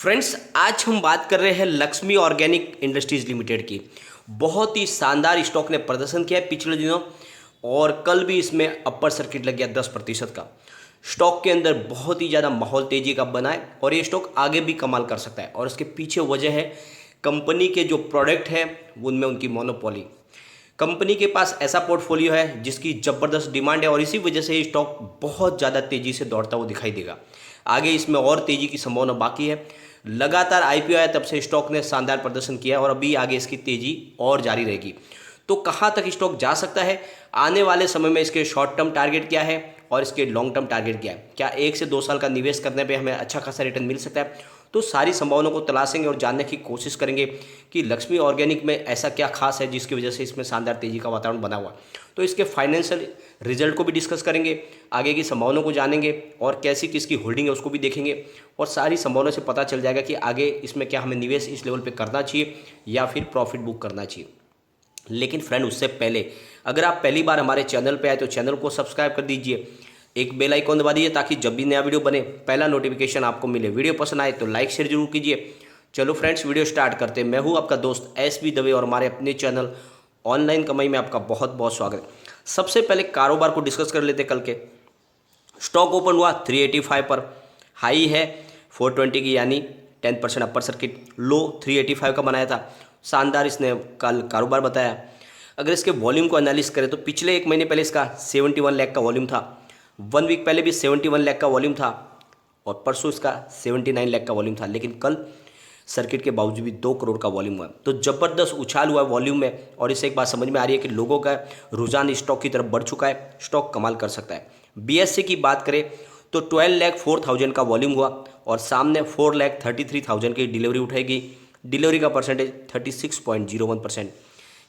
Friends, आज हम बात कर रहे हैं लक्ष्मी ऑर्गेनिक इंडस्ट्रीज लिमिटेड की। बहुत ही शानदार स्टॉक ने प्रदर्शन किया है पिछले दिनों और कल भी इसमें अपर सर्किट लग गया 10% का। स्टॉक के अंदर बहुत ही ज़्यादा माहौल तेजी का बना है और ये स्टॉक आगे भी कमाल कर सकता है और इसके पीछे वजह है कंपनी के जो प्रोडक्ट है उनमें उनकी मोनोपोली। कंपनी के पास ऐसा पोर्टफोलियो है जिसकी ज़बरदस्त डिमांड है और इसी वजह से ये स्टॉक बहुत ज़्यादा तेज़ी से दौड़ता हुआ दिखाई देगा। आगे इसमें और तेज़ी की संभावना बाकी है। लगातार आईपीओ आया तब से स्टॉक ने शानदार प्रदर्शन किया और अभी आगे इसकी तेज़ी और जारी रहेगी। तो कहाँ तक स्टॉक जा सकता है, आने वाले समय में इसके शॉर्ट टर्म टारगेट क्या है और इसके लॉन्ग टर्म टारगेट क्या है, क्या 1 से 2 साल का निवेश करने पे हमें अच्छा खासा रिटर्न मिल सकता है। तो सारी संभावनाओं को तलाशेंगे और जानने की कोशिश करेंगे कि लक्ष्मी ऑर्गेनिक में ऐसा क्या खास है जिसकी वजह से इसमें शानदार तेजी का वातावरण बना हुआ। तो इसके फाइनेंशियल रिजल्ट को भी डिस्कस करेंगे, आगे की संभावनाओं को जानेंगे और कैसी किसकी होल्डिंग है उसको भी देखेंगे और सारी संभावनाओं से पता चल जाएगा कि आगे इसमें क्या हमें निवेश इस लेवल पे करना चाहिए या फिर प्रॉफिट बुक करना चाहिए। लेकिन फ्रेंड, उससे पहले अगर आप पहली बार हमारे चैनल पे आए तो चैनल को सब्सक्राइब कर दीजिए, एक बेल आइकॉन दबा दीजिए ताकि जब भी नया वीडियो बने पहला नोटिफिकेशन आपको मिले। वीडियो पसंद आए तो लाइक शेयर जरूर कीजिए। चलो फ्रेंड्स, वीडियो स्टार्ट करते हैं। मैं हूं आपका दोस्त एसबी दवे और हमारे अपने चैनल ऑनलाइन कमाई में आपका बहुत बहुत स्वागत है। सबसे पहले कारोबार को डिस्कस कर लेते। कल के स्टॉक ओपन हुआ 385 पर, हाई है 420 की यानी 10% अपर सर्किट, लो 385 का बनाया था। शानदार इसने कल कारोबार बताया। अगर इसके वॉल्यूम को एनालिस करें तो पिछले एक महीने पहले इसका 71 लाख का वॉल्यूम था, 1 वीक पहले भी 71 लाख का वॉल्यूम था और परसों इसका 79 लाख का वॉल्यूम था। लेकिन कल सर्किट के बावजूद भी 2 करोड़ का वॉल्यूम हुआ, तो ज़बरदस्त उछाल हुआ है वॉल्यूम में। और इससे एक बात समझ में आ रही है कि लोगों का रुझान स्टॉक की तरफ बढ़ चुका है, स्टॉक कमाल कर सकता है। बीएससी की बात करें तो 12,04,000 का वॉल्यूम हुआ और सामने 4,33,000 की डिलीवरी उठाएगी। डिलीवरी का परसेंटेज 36.01%।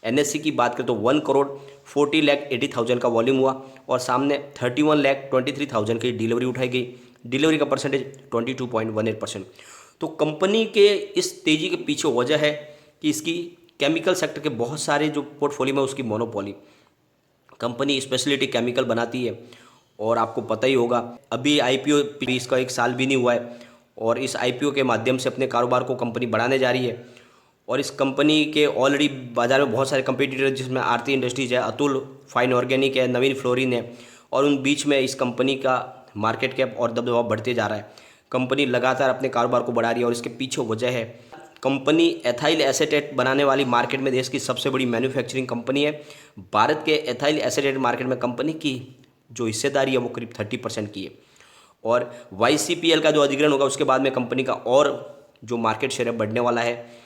एनएससी की बात करें तो 1,40,80,000 का वॉल्यूम हुआ और सामने 31,23,000 की डिलीवरी उठाई गई। डिलीवरी का परसेंटेज 22.18%। तो कंपनी के इस तेज़ी के पीछे वजह है कि इसकी केमिकल सेक्टर के बहुत सारे जो पोर्टफोलियो में उसकी मोनोपोली। कंपनी स्पेशलिटी केमिकल बनाती है और आपको पता ही होगा अभी आईपीओ इसका 1 साल भी नहीं हुआ है और इस आईपीओ के माध्यम से अपने कारोबार को कंपनी बढ़ाने जा रही है। और इस कंपनी के ऑलरेडी बाजार में बहुत सारे कंपटीटर जिसमें आरती इंडस्ट्रीज है, अतुल फाइन ऑर्गेनिक है, नवीन फ्लोरिन है और उन बीच में इस कंपनी का मार्केट कैप और दबदबा बढ़ते जा रहा है। कंपनी लगातार अपने कारोबार को बढ़ा रही है और इसके पीछे वजह है कंपनी एथाइल एसेटेट बनाने वाली मार्केट में देश की सबसे बड़ी मैन्युफैक्चरिंग कंपनी है। भारत के एथाइल एसेटेट मार्केट में कंपनी की जो हिस्सेदारी है वो करीब 30% की है और वाईसीपीएल का जो अधिग्रहण होगा उसके बाद में कंपनी का और जो मार्केट शेयर है बढ़ने वाला है।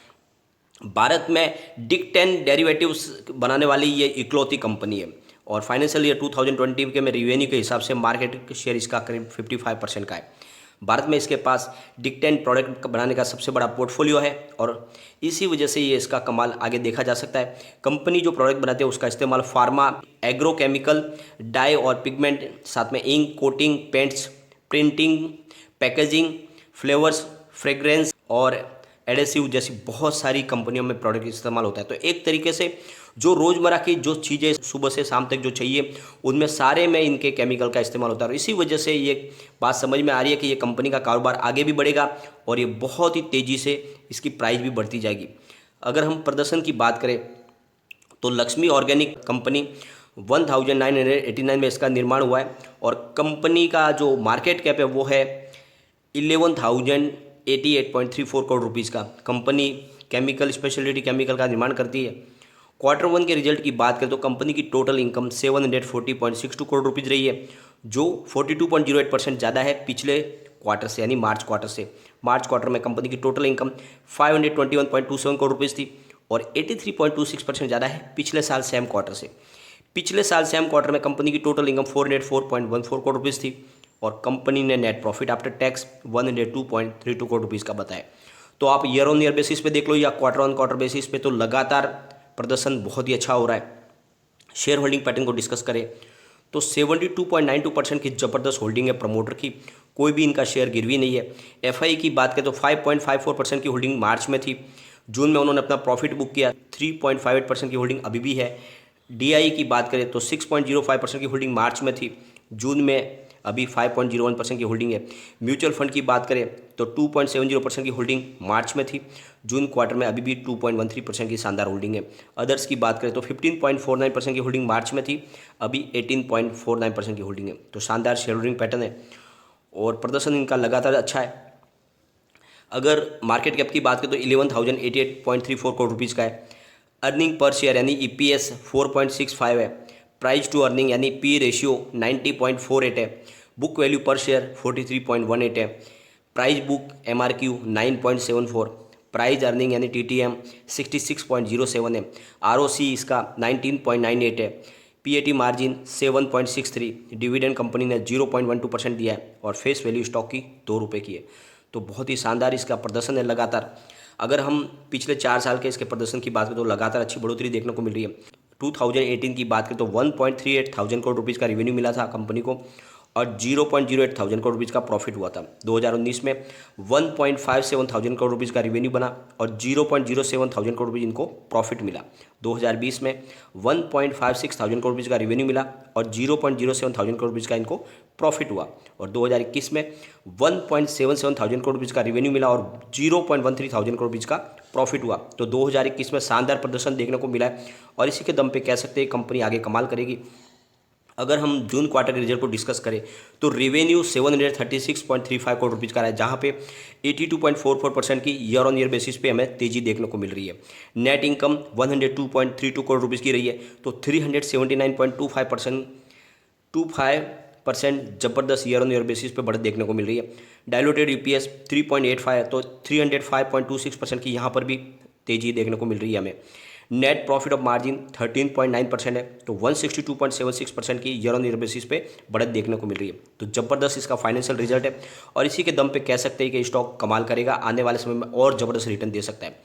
भारत में डिक 10 डेरिवेटिव्स बनाने वाली ये इकलौती कंपनी है और फाइनेंशियल ईयर 2020 के में रिवेन्यू के हिसाब से मार्केट शेयर इसका करीब 55% का है। भारत में इसके पास डिक 10 प्रोडक्ट बनाने का सबसे बड़ा पोर्टफोलियो है और इसी वजह से ये इसका कमाल आगे देखा जा सकता है। कंपनी जो प्रोडक्ट बनाती है उसका इस्तेमाल फार्मा, एग्रोकेमिकल, डाई और पिगमेंट, साथ में ink, coating, paints, printing, packaging, flavours, fragrance और एडेसिव जैसी बहुत सारी कंपनियों में प्रोडक्ट इस्तेमाल होता है। तो एक तरीके से जो रोज़मर्रा की जो चीज़ें सुबह से शाम तक जो चाहिए उनमें सारे में इनके केमिकल का इस्तेमाल होता है और इसी वजह से ये बात समझ में आ रही है कि ये कंपनी का कारोबार आगे भी बढ़ेगा और ये बहुत ही तेज़ी से इसकी प्राइस भी बढ़ती जाएगी। अगर हम प्रदर्शन की बात करें तो लक्ष्मी ऑर्गेनिक कंपनी 1989 में इसका निर्माण हुआ है और कंपनी का जो मार्केट कैप है वो है 11,088.34 करोड़ रुपीज़ का। कंपनी केमिकल स्पेशलिटी केमिकल का निर्माण करती है। Q1 के रिजल्ट की बात करें तो कंपनी की टोटल इनकम 740.62 करोड़ रुपीज़ रही है जो 42.08% ज़्यादा है पिछले क्वार्टर से यानी मार्च क्वार्टर से। मार्च क्वार्टर में कंपनी की टोटल इनकम 521.27 करोड़ रुपीज़ थी और 83.26% ज़्यादा है पिछले साल सेम क्वार्टर से। पिछले साल सेम क्वार्टर में कंपनी की टोटल इनकम 404.14 करोड़ रुपीज़ थी और कंपनी ने net profit after tax 102.32 crore rupees का बताया। तो आप ईयर ऑन ईयर बेसिस पे देख लो या क्वार्टर ऑन क्वार्टर बेसिस पे तो लगातार प्रदर्शन बहुत ही अच्छा हो रहा है। शेयर होल्डिंग पैटर्न को डिस्कस करें तो 72.92% की ज़बरदस्त होल्डिंग है प्रमोटर की, कोई भी इनका शेयर गिरवी नहीं है। एफआई की बात करें तो 5.54% की होल्डिंग मार्च में थी, जून में उन्होंने अपना प्रॉफिट बुक किया, 3.58% की होल्डिंग अभी भी है। डीआई की बात करें तो 6.05% की होल्डिंग मार्च में थी, जून में अभी 5.01% की होल्डिंग है। म्यूचुअल फंड की बात करें तो 2.70% की होल्डिंग मार्च में थी, जून क्वार्टर में अभी भी 2.13% की शानदार होल्डिंग है। अदर्स की बात करें तो 15.49% की होल्डिंग मार्च में थी, अभी 18.49% की होल्डिंग है। तो शानदार शेयर होल्डिंग पैटर्न है और प्रदर्शन इनका लगातार अच्छा है। अगर मार्केट कैप की बात करें तो 11,088.34 करोड़ रुपीज़ का है। अर्निंग पर शेयर यानी ईपीएस 4.65 है। प्राइस टू अर्निंग यानी पी रेशियो 90.48 है। बुक वैल्यू पर शेयर 43.18 है। प्राइस बुक एमआरक्यू 9.74, प्राइस अर्निंग यानी टीटीएम 66.07 है। आरओसी इसका 19.98 है। पीएटी मार्जिन 7.63, डिविडेंड कंपनी ने 0.12% दिया है और फेस वैल्यू स्टॉक की ₹2 की है। तो बहुत ही शानदार इसका प्रदर्शन है लगातार। अगर हम पिछले 4 साल के इसके प्रदर्शन की बात करें तो लगातार अच्छी बढ़ोतरी देखने को मिल रही है। 2018 की बात करें तो 1.38 थाउजेंड करोड़ रुपीज़ का रेवेन्यू मिला था कंपनी को और 0.08 थाउजेंड करोड़ रुपीज़ का प्रॉफिट हुआ था। 2019 में 1.57 थाउजेंड करोड़ रुपीज़ का रेवेन्यू बना और 0.07 थाउजेंड करोड़ रुपीज़ इनको प्रॉफिट मिला। 2020 में 1.56 थाउजेंड करोड़ रुपीज़ का रेवेन्यू मिला और 0.07 थाउजेंड करोड़ रुपीज़ का इनको प्रॉफिट हुआ। और 2021 में 1.77 थाउजेंड करोड़ रुपीज़ का रेवेन्यू मिला और 0.13 थाउजेंड करोड़ रुपीज़ का प्रॉफिट हुआ। तो 2021 में शानदार प्रदर्शन देखने को मिला है और इसी के दम पे कह सकते हैं कंपनी आगे कमाल करेगी। अगर हम जून क्वार्टर के रिजल्ट को डिस्कस करें तो रेवेन्यू 736.35 करोड़ रुपीज़ का है, जहां पे 82.44% की ईयर ऑन ईयर बेसिस पे हमें तेजी देखने को मिल रही है। नेट इनकम 102.32 करोड़ रुपीज़ की रही है, तो 379.25% जबरदस्त ईयर ऑन ईयर बेसिस पे बढ़त देखने को मिल रही है। डायलूटेड ईपीएस 3.85 है, तो 305.26% की यहाँ पर भी तेजी देखने को मिल रही है हमें। नेट प्रॉफिट ऑफ मार्जिन 13.9% है, तो 162.76% की ईयर ऑन ईयर बेसिस पे बढ़त देखने को मिल रही है। तो जबरदस्त इसका फाइनेंशियल रिजल्ट है और इसी के दम पे कह सकते हैं कि स्टॉक कमाल करेगा, आने वाले समय में और जबरदस्त रिटर्न दे सकता है।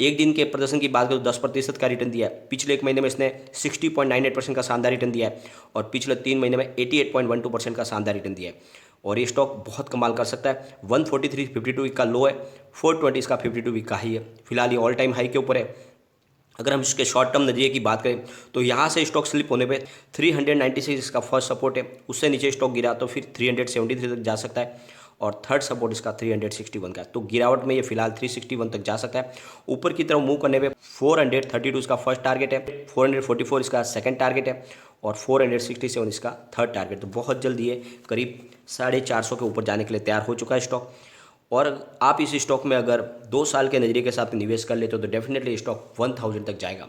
एक दिन के प्रदर्शन की बात करें तो 10% का रिटर्न दिया है। पिछले एक महीने में इसने 60.98% का शानदार रिटर्न दिया है और पिछले 3 महीने में 88.12% का शानदार रिटर्न दिया है। और ये स्टॉक बहुत कमाल कर सकता है। 143.52 वीक का लो है, 420 इसका 52 वीक का हाई है। फिलहाल ये ऑल टाइम हाई के ऊपर है। अगर हम इसके शॉर्ट टर्म नजरिए की बात करें तो यहाँ से स्टॉक स्लिप होने पे 396 इसका फर्स्ट सपोर्ट है, उससे नीचे स्टॉक गिरा तो फिर 373 तक जा सकता है और थर्ड सपोर्ट इसका 361 का। तो गिरावट में ये फिलहाल 361 तक जा सकता है। ऊपर की तरफ मूव करने पे 432 इसका फर्स्ट टारगेट है, 444 इसका सेकंड टारगेट है और 467 इसका थर्ड टारगेट। तो बहुत जल्दी ये करीब 450 के ऊपर जाने के लिए तैयार हो चुका है स्टॉक। और आप इस स्टॉक में अगर 2 साल के नज़रिए के साथ निवेश कर लेते हो तो डेफिनेटली स्टॉक 1000 तक जाएगा।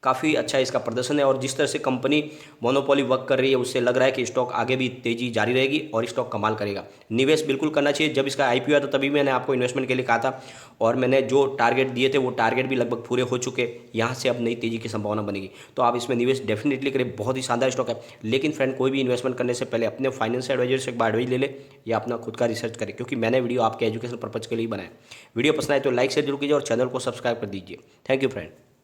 काफ़ी अच्छा इसका प्रदर्शन है और जिस तरह से कंपनी मोनोपोली वर्क कर रही है उससे लग रहा है कि स्टॉक आगे भी तेजी जारी रहेगी और स्टॉक कमाल करेगा। निवेश बिल्कुल करना चाहिए। जब इसका आईपीओ आया था तभी मैंने आपको इन्वेस्टमेंट के लिए कहा था और मैंने जो टारगेट दिए थे वो टारगेट भी लगभग पूरे हो चुके। यहाँ से अब नई तेजी की संभावना बनेगी, तो आप इसमें निवेश डेफिनेटली करें। बहुत ही शानदार स्टॉक है, लेकिन फ्रेंड कोई भी इन्वेस्टमेंट करने से पहले अपने फाइनेंशियल एडवाइजर से एक बार एडवाइस ले ले या अपना खुद का रिसर्च करें, क्योंकि मैंने वीडियो आपके एजुकेशन पर्पज के लिए बनाया। वीडियो पसंद आए तो लाइक शेयर जरूर कीजिए और चैनल को सब्सक्राइब कर दीजिए। Thank you friend.